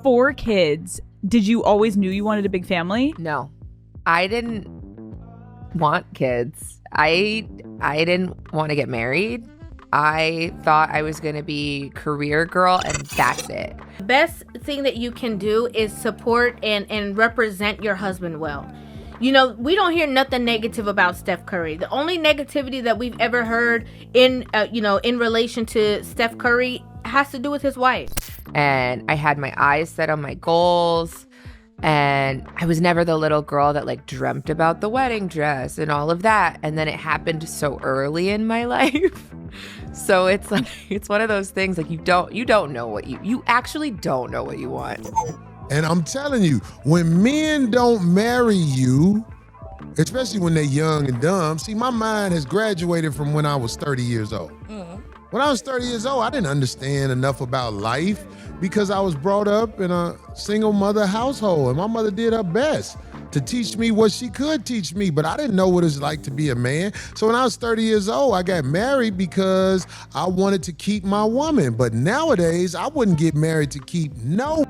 4 kids. Did you always knew you wanted a big family? No, I didn't want kids. I didn't want to get married. I thought I was going to be career girl and that's it. The best thing that you can do is support and represent your husband well. You know, we don't hear nothing negative about Steph Curry. The only negativity that we've ever heard in relation to Steph Curry has to do with his wife. And I had my eyes set on my goals. And I was never the little girl that like dreamt about the wedding dress and all of that. And then it happened so early in my life. So it's like, it's one of those things like you don't know what you actually don't know what you want. And I'm telling you, when men don't marry you, especially when they're young and dumb, see, my mind has graduated from when I was 30 years old. When I was 30 years old, I didn't understand enough about life because I was brought up in a single mother household, and my mother did her best to teach me what she could teach me, but I didn't know what it's like to be a man. So when I was 30 years old, I got married because I wanted to keep my woman. But nowadays, I wouldn't get married to keep no.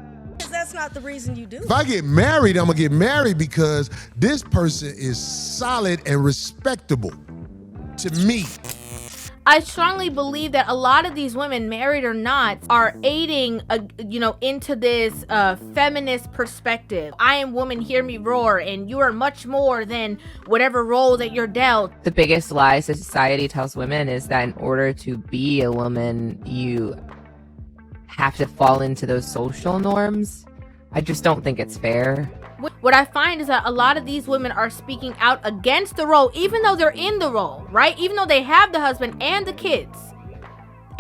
That's not the reason you do. If I get married, I'm gonna get married because this person is solid and respectable to me. I strongly believe that a lot of these women, married or not, are aiding, into this feminist perspective. I am woman, hear me roar, and you are much more than whatever role that you're dealt. The biggest lie society tells women is that in order to be a woman, you have to fall into those social norms. I just don't think it's fair. What I find is that a lot of these women are speaking out against the role, even though they're in the role, right? Even though they have the husband and the kids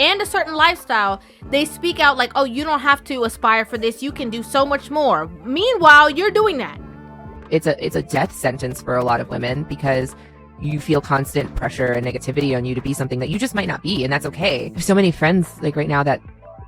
and a certain lifestyle, they speak out like, oh, you don't have to aspire for this. You can do so much more. Meanwhile, you're doing that. It's a death sentence for a lot of women because you feel constant pressure and negativity on you to be something that you just might not be, and that's okay. There's so many friends like right now that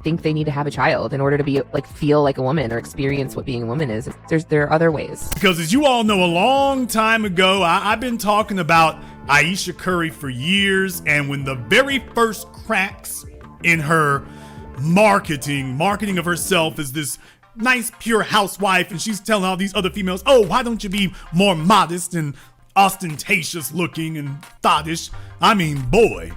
think they need to have a child in order to be like feel like a woman or experience what being a woman is. There are other ways. Because as you all know, a long time ago, I've been talking about Ayesha Curry for years, and when the very first cracks in her marketing of herself as this nice pure housewife, and she's telling all these other females, oh, why don't you be more modest and ostentatious looking and thottish? I mean, boy,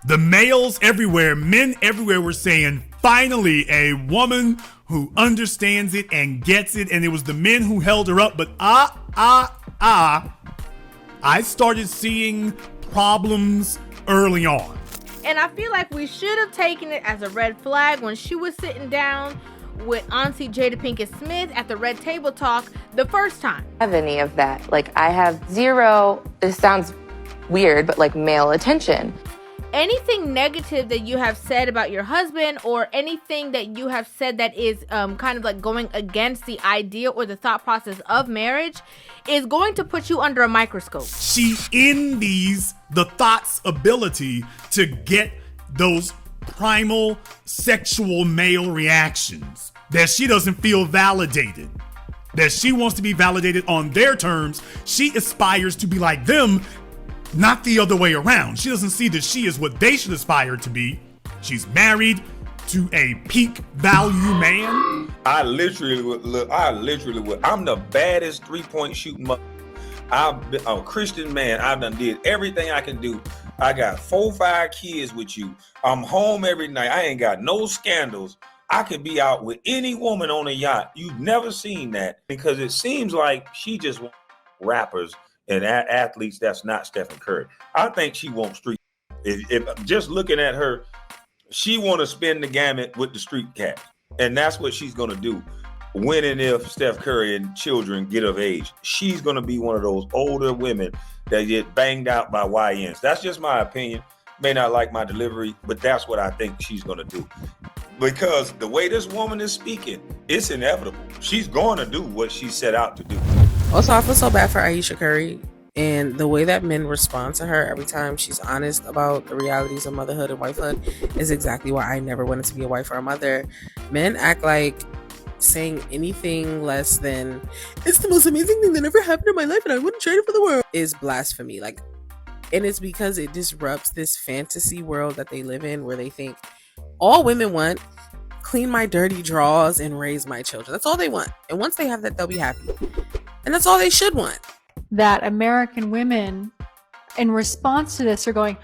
the males everywhere, men everywhere were saying, finally, a woman who understands it and gets it. And it was the men who held her up. But I started seeing problems early on. And I feel like we should have taken it as a red flag when she was sitting down with Auntie Jada Pinkett Smith at the Red Table Talk the first time. I have any of that. Like I have zero, this sounds weird, but like male attention. Anything negative that you have said about your husband or anything that you have said that is kind of like going against the idea or the thought process of marriage is going to put you under a microscope. She envies the thought's ability to get those primal sexual male reactions, that she doesn't feel validated, that she wants to be validated on their terms. She aspires to be like them, not the other way around. She doesn't see that she is what they should aspire to be. She's married to a peak value man. I literally would. I'm the baddest 3-point shooting I'm a Christian man. I've done did everything I can do. I got 4-5 kids with you. I'm home every night. I ain't got no scandals. I could be out with any woman on a yacht. You've never seen that because it seems like she just wants rappers and athletes that's not Stephen Curry. I think she wants street. If just looking at her, she want to spin the gamut with the street cat. And that's what she's going to do. When and if Steph Curry and children get of age, she's going to be one of those older women that get banged out by YNs. That's just my opinion. May not like my delivery, but that's what I think she's going to do. Because the way this woman is speaking, it's inevitable. She's going to do what she set out to do. Also, I feel so bad for Ayesha Curry and the way that men respond to her every time she's honest about the realities of motherhood and wifehood is exactly why I never wanted to be a wife or a mother. Men act like saying anything less than it's the most amazing thing that ever happened in my life and I wouldn't trade it for the world is blasphemy. Like, and it's because it disrupts this fantasy world that they live in where they think all women want clean my dirty drawers and raise my children. That's all they want. And once they have that, they'll be happy. And that's all they should want. That American women, in response to this, are going,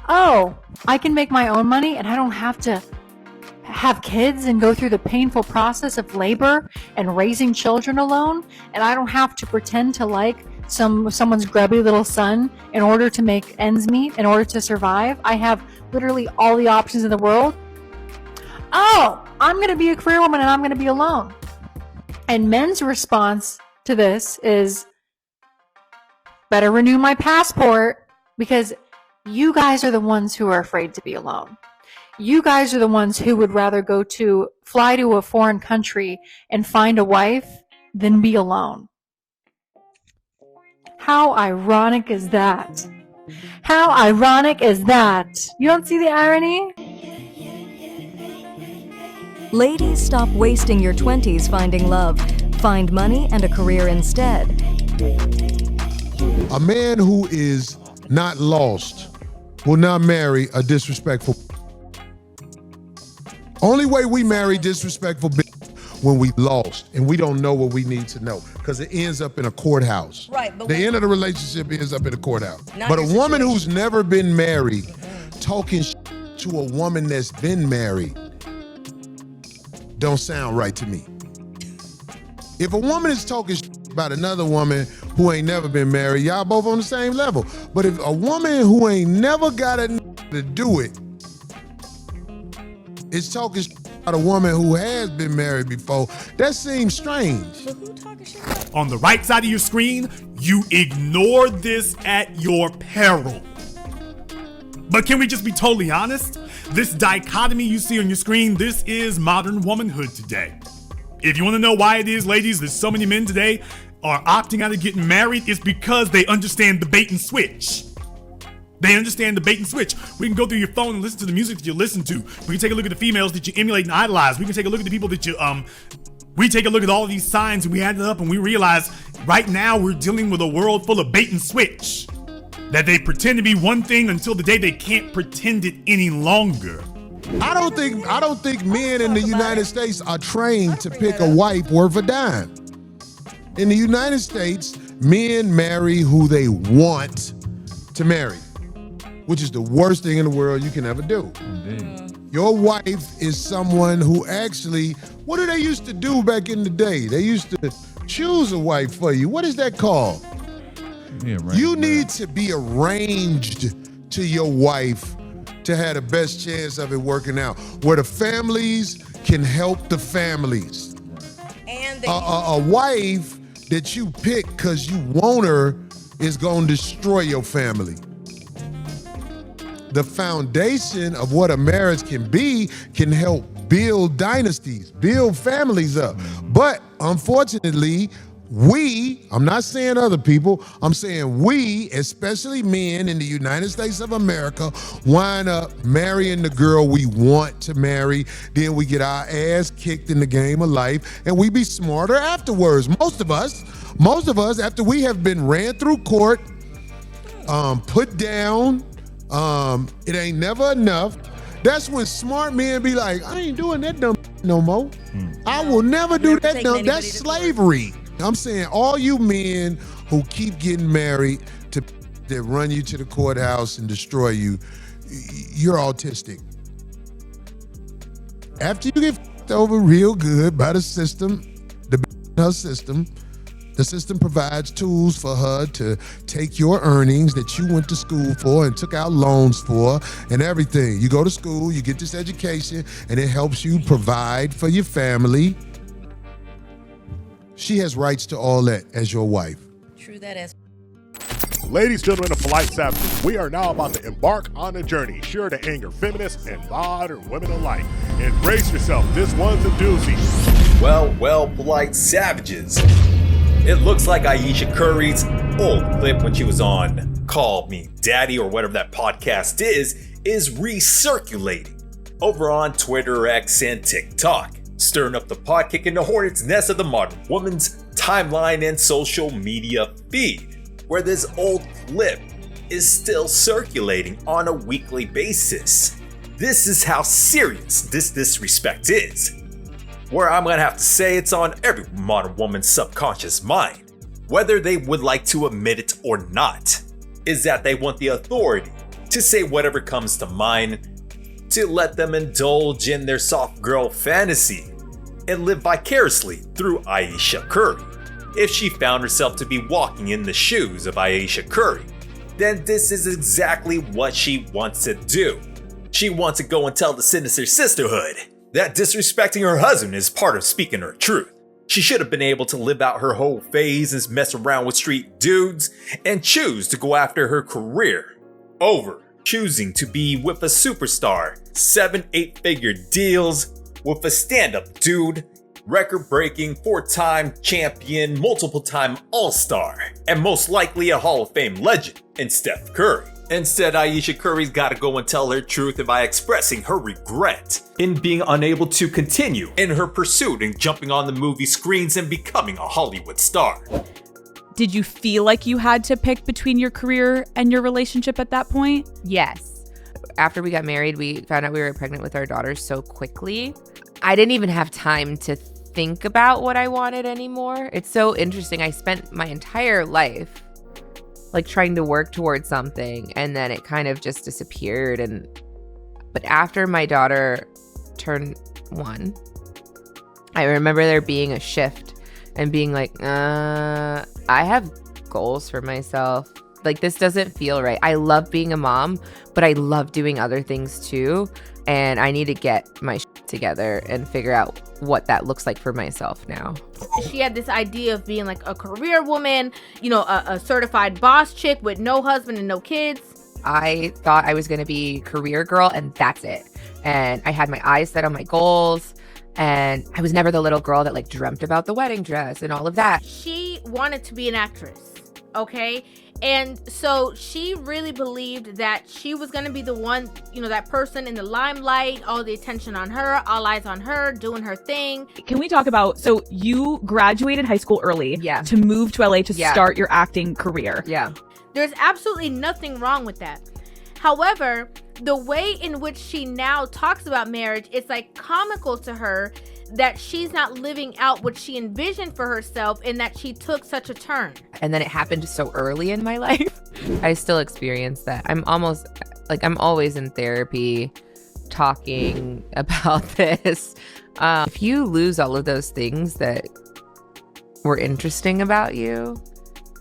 oh, I can make my own money and I don't have to have kids and go through the painful process of labor and raising children alone. And I don't have to pretend to like someone's grubby little son in order to make ends meet, in order to survive. I have literally all the options in the world. Oh, I'm going to be a career woman and I'm going to be alone. And men's response to this is, better renew my passport, because you guys are the ones who are afraid to be alone. You guys are the ones who would rather fly to a foreign country and find a wife than be alone. How ironic is that? How ironic is that? You don't see the irony? Ladies, stop wasting your 20s finding love. Find money and a career instead. A man who is not lost will not marry a disrespectful. Only way we marry disrespectful when we lost and we don't know what we need to know, because it ends up in a courthouse. Right, but the end of the relationship ends up in a courthouse. Not but a your woman situation. who's never been married talking to a woman that's been married don't sound right to me. If a woman is talking about another woman who ain't never been married, y'all both on the same level. But if a woman who ain't never got a to do it is talking about a woman who has been married before, that seems strange. But who talking shit about? On the right side of your screen, you ignore this at your peril. But can we just be totally honest? This dichotomy you see on your screen, this is modern womanhood today. If you want to know why it is, ladies, that so many men today are opting out of getting married, it's because they understand the bait and switch. They understand the bait and switch. We can go through your phone and listen to the music that you listen to. We can take a look at the females that you emulate and idolize. We can take a look at the people that you, we take a look at all of these signs and we add it up and we realize right now we're dealing with a world full of bait and switch. That they pretend to be one thing until the day they can't pretend it any longer. I don't think men in the United States are trained to pick a wife worth a dime. In the United States, men marry who they want to marry, which is the worst thing in the world you can ever do. Indeed. Your wife is someone who actually, what do they used to do back in the day? They used to choose a wife for you. What is that called? Yeah, right, you need to be arranged to your wife to have the best chance of it working out, where the families can help the families. And a wife that you pick because you want her is going to destroy your family. The foundation of what a marriage can be can help build dynasties, build families up. But unfortunately, I'm not saying other people, I'm saying we, especially men in the United States of America, wind up marrying the girl we want to marry. Then we get our ass kicked in the game of life and we be smarter afterwards. Most of us, after we have been ran through court, put down, it ain't never enough. That's when smart men be like, I ain't doing that dumb no more. I will never do that dumb. That's slavery. I'm saying all you men who keep getting married that run you to the courthouse and destroy you, you're autistic. After you get f***ed over real good by the system, the system provides tools for her to take your earnings that you went to school for and took out loans for and everything. You go to school, you get this education, and it helps you provide for your family. She has rights to all that as your wife. True that as. Ladies, gentlemen, and polite savages, we are now about to embark on a journey sure to anger feminists and modern women alike. Embrace yourself. This one's a doozy. Well, polite savages. It looks like Ayesha Curry's old clip when she was on Call Me Daddy or whatever that podcast is recirculating over on Twitter, X, and TikTok, stirring up the pot, kicking the hornet's nest of the modern woman's timeline and social media feed, where this old clip is still circulating on a weekly basis. This is how serious this disrespect is. where I'm gonna have to say it's on every modern woman's subconscious mind, whether they would like to admit it or not, is that they want the authority to say whatever comes to mind, to let them indulge in their soft girl fantasy and live vicariously through Ayesha Curry. If she found herself to be walking in the shoes of Ayesha Curry, then this is exactly what she wants to do. She wants to go and tell the sinister sisterhood that disrespecting her husband is part of speaking her truth. She should have been able to live out her whole phase and mess around with street dudes and choose to go after her career over choosing to be with a superstar, 7-8-figure deals with a stand-up dude, record-breaking 4-time champion, multiple-time all-star, and most likely a Hall of Fame legend in Steph Curry. Instead, Ayesha Curry's gotta go and tell her truth by expressing her regret in being unable to continue in her pursuit and jumping on the movie screens and becoming a Hollywood star. Did you feel like you had to pick between your career and your relationship at that point? Yes. After we got married, we found out we were pregnant with our daughter so quickly. I didn't even have time to think about what I wanted anymore. It's so interesting. I spent my entire life like trying to work towards something, and then it kind of just disappeared. But after my daughter turned 1, I remember there being a shift and being like, I have goals for myself. Like, this doesn't feel right. I love being a mom, but I love doing other things too. And I need to get my shit together and figure out what that looks like for myself now. She had this idea of being like a career woman, you know, a certified boss chick with no husband and no kids. I thought I was going to be career girl, and that's it. And I had my eyes set on my goals. And I was never the little girl that like dreamt about the wedding dress and all of that. She wanted to be an actress, okay? And so she really believed that she was going to be the one, you know, that person in the limelight, all the attention on her, all eyes on her, doing her thing. Can we talk about, so you graduated high school early to move to LA to start your acting career. Yeah. There's absolutely nothing wrong with that. However, the way in which she now talks about marriage, it's like comical to her that she's not living out what she envisioned for herself and that she took such a turn. And then it happened so early in my life. I still experience that. I'm always in therapy talking about this. If you lose all of those things that were interesting about you,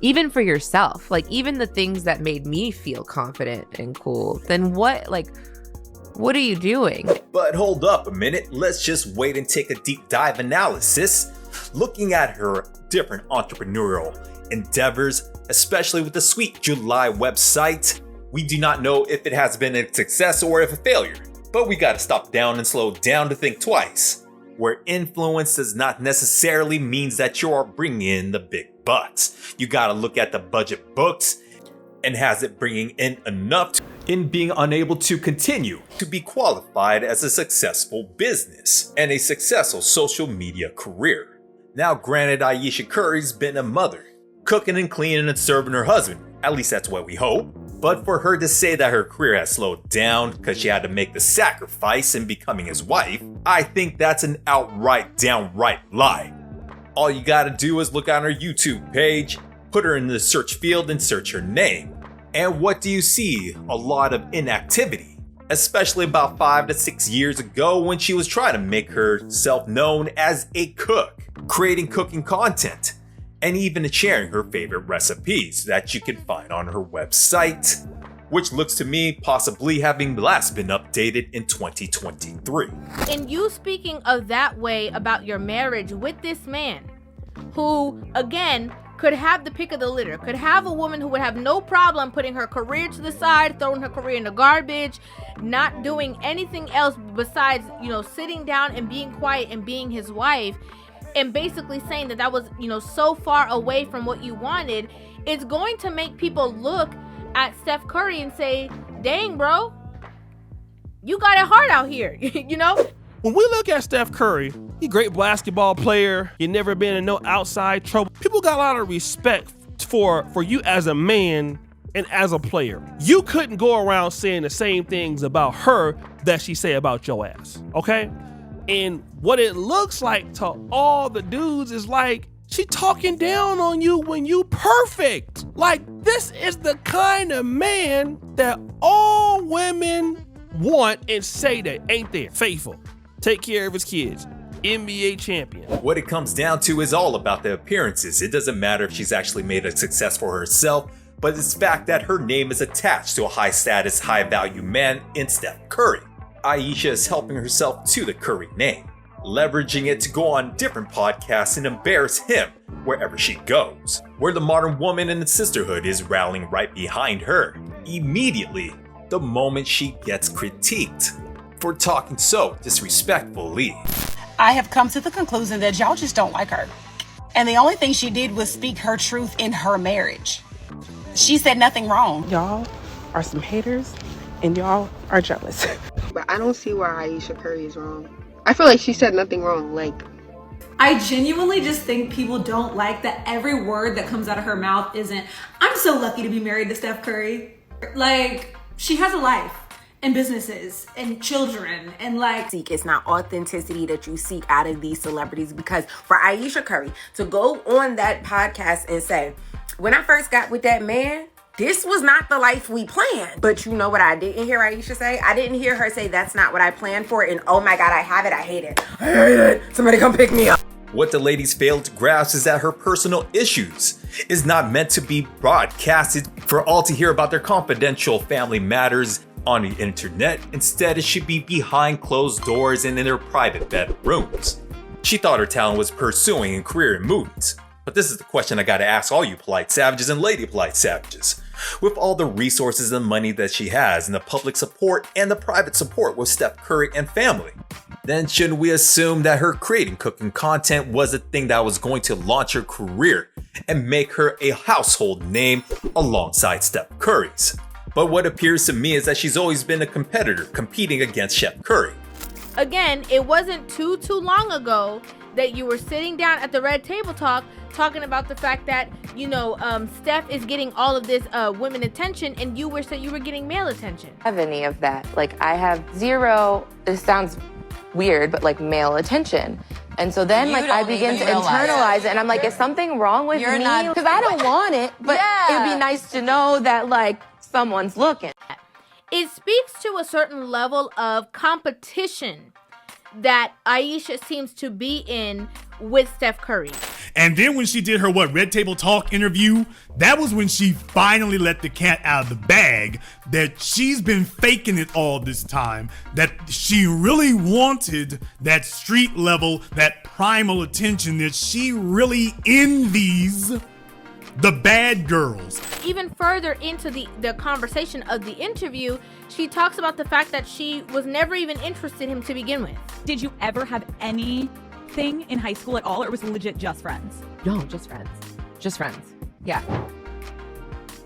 even for yourself, like even the things that made me feel confident and cool, then what are you doing? But hold up a minute, let's just wait and take a deep dive analysis, looking at her different entrepreneurial endeavors, especially with the Sweet July website. We do not know if it has been a success or if a failure, but we gotta stop down and slow down to think twice, where influence does not necessarily means that you're bringing in the big bucks. You gotta look at the budget books, and has it bringing in enough in being unable to continue to be qualified as a successful business and a successful social media career. Now granted, Ayesha Curry's been a mother, cooking and cleaning and serving her husband, at least that's what we hope. But for her to say that her career has slowed down because she had to make the sacrifice in becoming his wife, I think that's an downright lie. All you gotta do is look on her YouTube page, put her in the search field and search her name. And what do you see? A lot of inactivity, especially about 5 to 6 years ago when she was trying to make herself known as a cook, creating cooking content, and even sharing her favorite recipes that you can find on her website, which looks to me possibly having last been updated in 2023. And you speaking of that way about your marriage with this man, who, again, could have the pick of the litter, could have a woman who would have no problem putting her career to the side, throwing her career in the garbage, not doing anything else besides, you know, sitting down and being quiet and being his wife, and basically saying that was, you know, so far away from what you wanted. It's going to make people look at Steph Curry and say, dang, bro, you got it hard out here, you know? When we look at Steph Curry, he's a great basketball player. He never been in no outside trouble. People got a lot of respect for you as a man and as a player. You couldn't go around saying the same things about her that she say about your ass, okay? And what it looks like to all the dudes is like she talking down on you when you perfect. Like, this is the kind of man that all women want and say that ain't there. Faithful, take care of his kids, NBA champion. What it comes down to is all about the appearances. It doesn't matter if she's actually made a success for herself, but it's the fact that her name is attached to a high status, high value man in Steph Curry. Ayesha is helping herself to the Curry name, leveraging it to go on different podcasts and embarrass him wherever she goes, where the modern woman in the sisterhood is rallying right behind her immediately the moment she gets critiqued for talking so disrespectfully. I have come to the conclusion that y'all just don't like her. And the only thing she did was speak her truth in her marriage. She said nothing wrong. Y'all are some haters and y'all are jealous. But I don't see why Ayesha Curry is wrong. I feel like she said nothing wrong. I genuinely just think people don't like that every word that comes out of her mouth isn't, I'm so lucky to be married to Steph Curry. Like, she has a life and businesses and children and it's not authenticity that you seek out of these celebrities, because for Ayesha Curry to go on that podcast and say, when I first got with that man, this was not the life we planned. But you know what I didn't hear Ayesha say? I didn't hear her say that's not what I planned for, and oh my God, I have it, I hate it. I hate it. Somebody come pick me up. What the ladies failed to grasp is that her personal issues is not meant to be broadcasted for all to hear about their confidential family matters on the internet. Instead, it should be behind closed doors and in their private bedrooms. She thought her talent was pursuing a career in movies. But this is the question I gotta ask all you polite savages and lady polite savages. With all the resources and money that she has, and the public support and the private support with Steph Curry and family, then shouldn't we assume that her creating cooking content was a thing that was going to launch her career and make her a household name alongside Steph Curry's? But what appears to me is that she's always been a competitor competing against Chef Curry. Again, it wasn't too long ago that you were sitting down at the Red Table Talk talking about the fact that, Steph is getting all of this women attention, and you wish that you were getting male attention. Have any of that. I have zero, this sounds weird, but male attention. And so then I begin to internalize it, and I'm like, is something wrong with me? Because I don't want it, but it'd be nice to know that someone's looking. It speaks to a certain level of competition that Ayesha seems to be in with Steph Curry. And then when she did her Red Table Talk interview, that was when she finally let the cat out of the bag that she's been faking it all this time, that she really wanted that street level, that primal attention, that she really envies the bad girls. Even further into the conversation of the interview, she talks about the fact that she was never even interested in him to begin with. Did you ever have anything in high school at all, or was it legit just friends? No, just friends. Just friends. Yeah.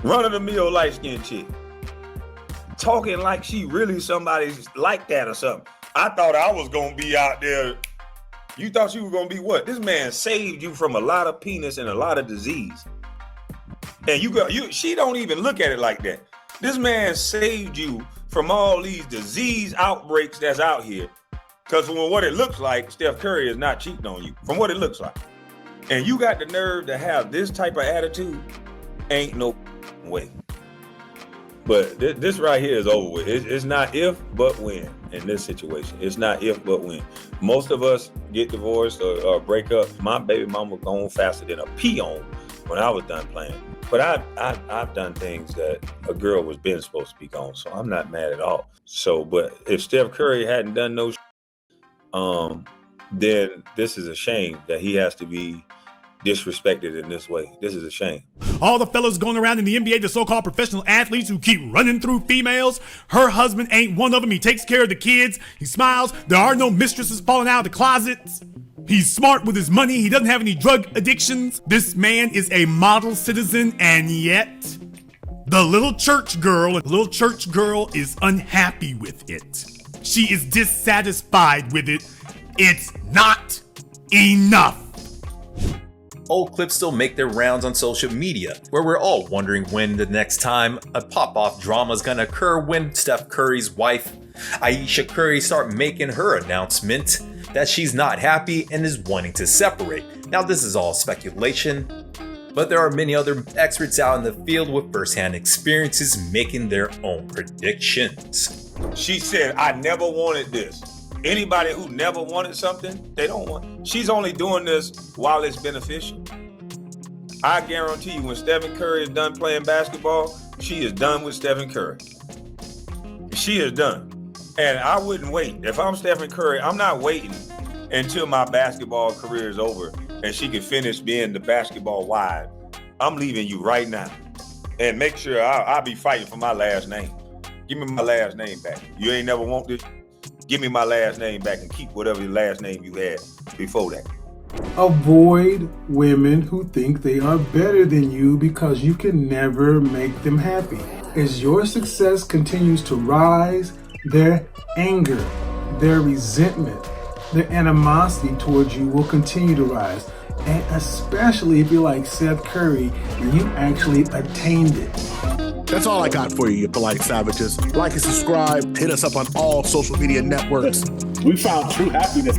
Run-of-the-mill light-skinned chick. Talking like she really somebody's like that or something. I thought I was going to be out there. You thought you were going to be what? This man saved you from a lot of penis and a lot of disease. And she don't even look at it like that. This man saved you from all these disease outbreaks that's out here. Because from what it looks like, Steph Curry is not cheating on you. From what it looks like. And you got the nerve to have this type of attitude? Ain't no way. But this right here is over with. It's not if, but when in this situation. It's not if, but when. Most of us get divorced or break up. My baby mama gone faster than a peon when I was done playing. But I've done things that a girl was been supposed to speak on, so I'm not mad at all. So, but if Steph Curry hadn't done no then this is a shame that he has to be disrespected in this way. This is a shame. All the fellas going around in the NBA, the so-called professional athletes who keep running through females, her husband ain't one of them. He takes care of the kids. He smiles. There are no mistresses falling out of the closets. He's smart with his money. He doesn't have any drug addictions. This man is a model citizen, and yet the little church girl is unhappy with it. She is dissatisfied with it. It's not enough. Old clips still make their rounds on social media, where we're all wondering when the next time a pop-off drama is gonna occur when Steph Curry's wife, Ayesha Curry, start making her announcement that she's not happy and is wanting to separate. Now, this is all speculation, but there are many other experts out in the field with firsthand experiences making their own predictions. She said, I never wanted this. Anybody who never wanted something, they don't want it. She's only doing this while it's beneficial. I guarantee you, when Stephen Curry is done playing basketball, she is done with Stephen Curry. She is done. And I wouldn't wait. If I'm Stephen Curry, I'm not waiting until my basketball career is over and she can finish being the basketball wife. I'm leaving you right now. And make sure I'll be fighting for my last name. Give me my last name back. You ain't never want this. Give me my last name back and keep whatever last name you had before that. Avoid women who think they are better than you because you can never make them happy. As your success continues to rise, their anger, their resentment, their animosity towards you will continue to rise. And especially if you're like Seth Curry and you actually attained it. That's all I got for you, you polite savages. Like and subscribe. Hit us up on all social media networks. We found true happiness.